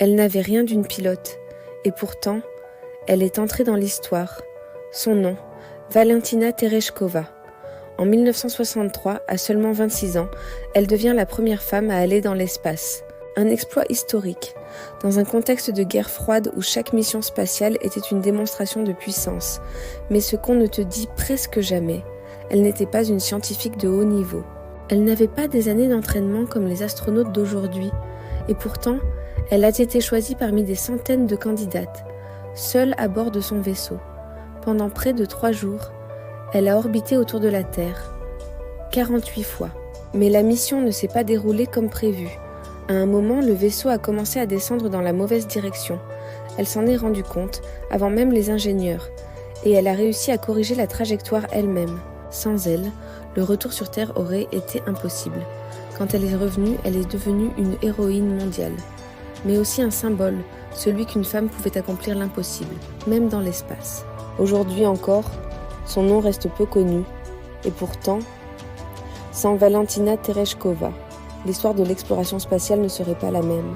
Elle n'avait rien d'une pilote, et pourtant, elle est entrée dans l'histoire. Son nom, Valentina Tereshkova. En 1963, à seulement 26 ans, elle devient la première femme à aller dans l'espace. Un exploit historique, dans un contexte de guerre froide où chaque mission spatiale était une démonstration de puissance. Mais ce qu'on ne te dit presque jamais, elle n'était pas une scientifique de haut niveau. Elle n'avait pas des années d'entraînement comme les astronautes d'aujourd'hui, et pourtant, elle a été choisie parmi des centaines de candidates, seule à bord de son vaisseau. Pendant près de 3 jours, elle a orbité autour de la Terre, 48 fois. Mais la mission ne s'est pas déroulée comme prévu. À un moment, le vaisseau a commencé à descendre dans la mauvaise direction. Elle s'en est rendue compte, avant même les ingénieurs, et elle a réussi à corriger la trajectoire elle-même. Sans elle, le retour sur Terre aurait été impossible. Quand elle est revenue, elle est devenue une héroïne mondiale. Mais aussi un symbole, celui qu'une femme pouvait accomplir l'impossible, même dans l'espace. Aujourd'hui encore, son nom reste peu connu, et pourtant, sans Valentina Tereshkova, l'histoire de l'exploration spatiale ne serait pas la même.